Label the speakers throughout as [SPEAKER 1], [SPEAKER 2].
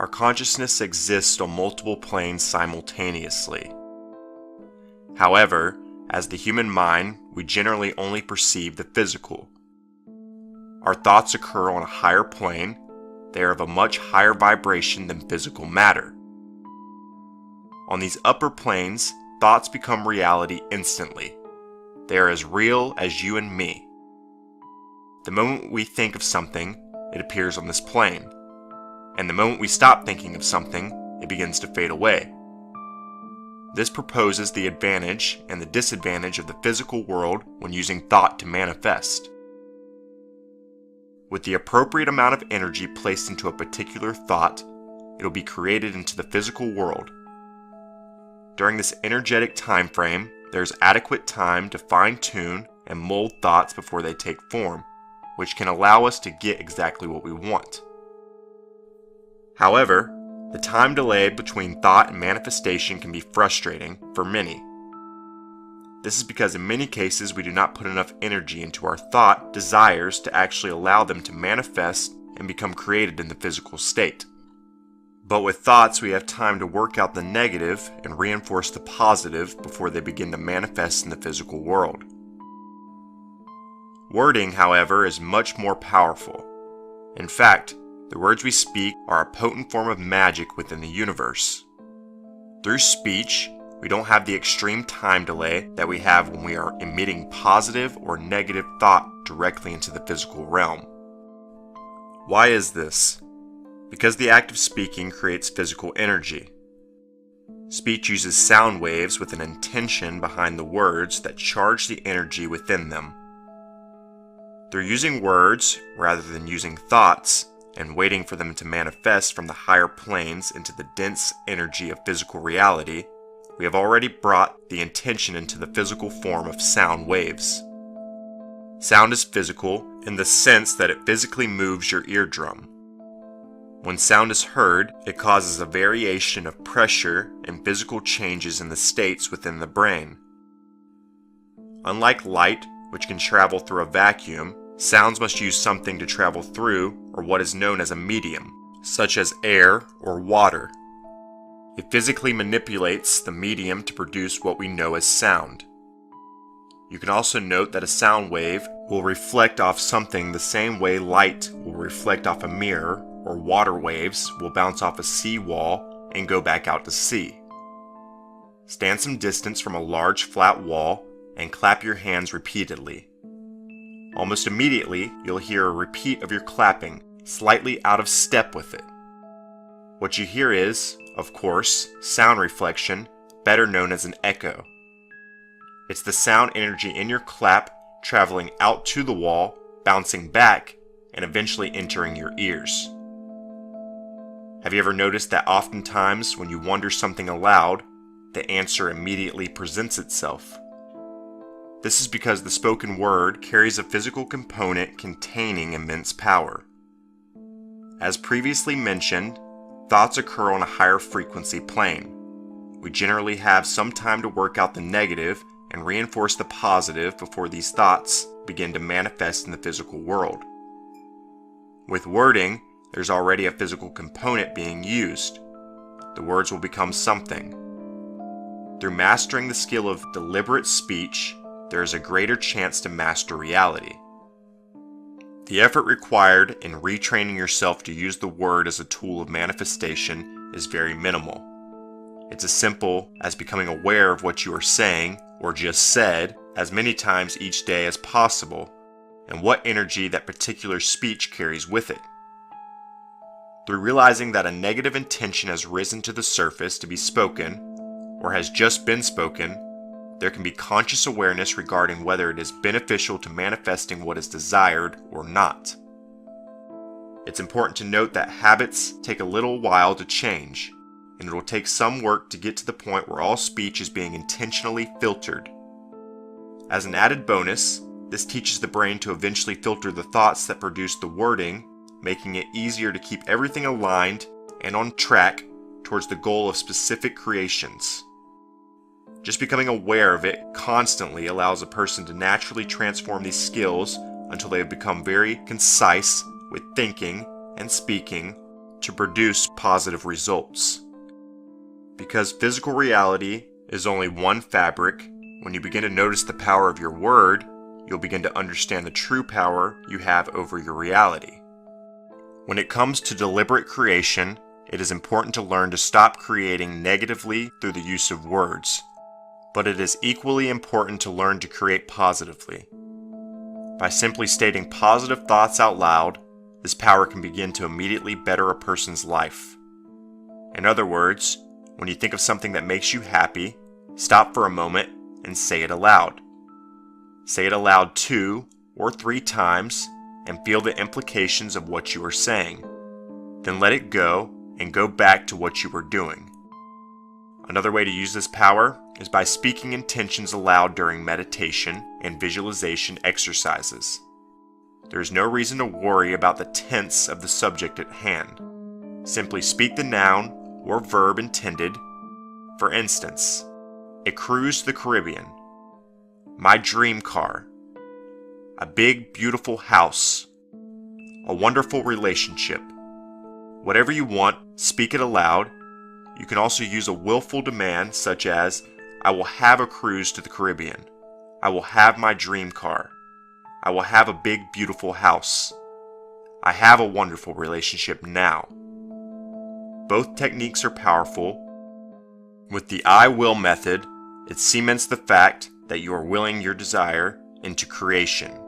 [SPEAKER 1] our consciousness exists on multiple planes simultaneously. However, as the human mind, we generally only perceive the physical. Our thoughts occur on a higher plane. They are of a much higher vibration than physical matter. On these upper planes, thoughts become reality instantly. They are as real as you and me. The moment we think of something, it appears on this plane. And the moment we stop thinking of something, it begins to fade away. This proposes the advantage and the disadvantage of the physical world when using thought to manifest. With the appropriate amount of energy placed into a particular thought, it will be created into the physical world. During this energetic time frame, there is adequate time to fine-tune and mold thoughts before they take form, which can allow us to get exactly what we want. However, the time delay between thought and manifestation can be frustrating for many. This is because in many cases we do not put enough energy into our thought desires to actually allow them to manifest and become created in the physical state. But with thoughts we have time to work out the negative and reinforce the positive before they begin to manifest in the physical world. Wording, however, is much more powerful. In fact, the words we speak are a potent form of magic within the universe. Through speech, we don't have the extreme time delay that we have when we are emitting positive or negative thought directly into the physical realm. Why is this? Because the act of speaking creates physical energy. Speech uses sound waves with an intention behind the words that charge the energy within them. Through using words rather than using thoughts, and waiting for them to manifest from the higher planes into the dense energy of physical reality, we have already brought the intention into the physical form of sound waves. Sound is physical in the sense that it physically moves your eardrum. When sound is heard, it causes a variation of pressure and physical changes in the states within the brain. Unlike light, which can travel through a vacuum, sounds must use something to travel through, or what is known as a medium, such as air or water. It physically manipulates the medium to produce what we know as sound. You can also note that a sound wave will reflect off something the same way light will reflect off a mirror, or water waves will bounce off a seawall and go back out to sea. Stand some distance from a large flat wall and clap your hands repeatedly. Almost immediately, you'll hear a repeat of your clapping, slightly out of step with it. What you hear is, of course, sound reflection, better known as an echo. It's the sound energy in your clap traveling out to the wall, bouncing back, and eventually entering your ears. Have you ever noticed that oftentimes when you wonder something aloud, the answer immediately presents itself? This is because the spoken word carries a physical component containing immense power. As previously mentioned, thoughts occur on a higher frequency plane. We generally have some time to work out the negative and reinforce the positive before these thoughts begin to manifest in the physical world. With wording, there's already a physical component being used. The words will become something. Through mastering the skill of deliberate speech, there is a greater chance to master reality. The effort required in retraining yourself to use the word as a tool of manifestation is very minimal. It's as simple as becoming aware of what you are saying, or just said, as many times each day as possible, and what energy that particular speech carries with it. Through realizing that a negative intention has risen to the surface to be spoken, or has just been spoken, there can be conscious awareness regarding whether it is beneficial to manifesting what is desired or not. It's important to note that habits take a little while to change, and it will take some work to get to the point where all speech is being intentionally filtered. As an added bonus, this teaches the brain to eventually filter the thoughts that produce the wording, making it easier to keep everything aligned and on track towards the goal of specific creations. Just becoming aware of it constantly allows a person to naturally transform these skills until they have become very concise with thinking and speaking to produce positive results. Because physical reality is only one fabric, when you begin to notice the power of your word, you'll begin to understand the true power you have over your reality. When it comes to deliberate creation, it is important to learn to stop creating negatively through the use of words, but it is equally important to learn to create positively. By simply stating positive thoughts out loud, this power can begin to immediately better a person's life. In other words, when you think of something that makes you happy, stop for a moment and say it aloud. Say it aloud 2 or 3 times and feel the implications of what you are saying. Then let it go and go back to what you were doing. Another way to use this power is by speaking intentions aloud during meditation and visualization exercises. There is no reason to worry about the tense of the subject at hand. Simply speak the noun or verb intended. For instance, a cruise to the Caribbean, my dream car, a big beautiful house, a wonderful relationship. Whatever you want, speak it aloud. You can also use a willful demand such as, I will have a cruise to the Caribbean. I will have my dream car. I will have a big beautiful house. I have a wonderful relationship now. Both techniques are powerful. With the I will method, it cements the fact that you are willing your desire into creation.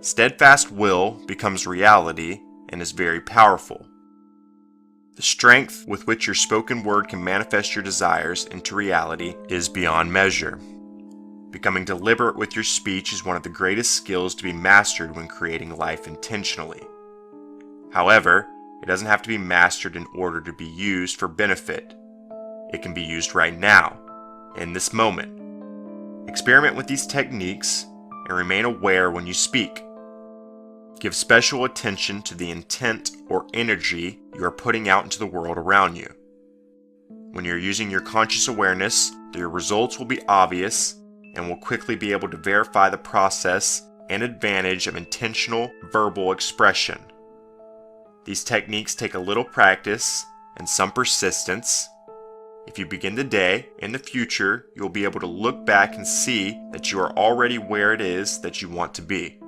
[SPEAKER 1] Steadfast will becomes reality and is very powerful. The strength with which your spoken word can manifest your desires into reality is beyond measure. Becoming deliberate with your speech is one of the greatest skills to be mastered when creating life intentionally. However, it doesn't have to be mastered in order to be used for benefit. It can be used right now, in this moment. Experiment with these techniques and remain aware when you speak. Give special attention to the intent or energy you are putting out into the world around you. When you're using your conscious awareness, your results will be obvious and will quickly be able to verify the process and advantage of intentional verbal expression. These techniques take a little practice and some persistence. If you begin today, in the future, you'll be able to look back and see that you are already where it is that you want to be.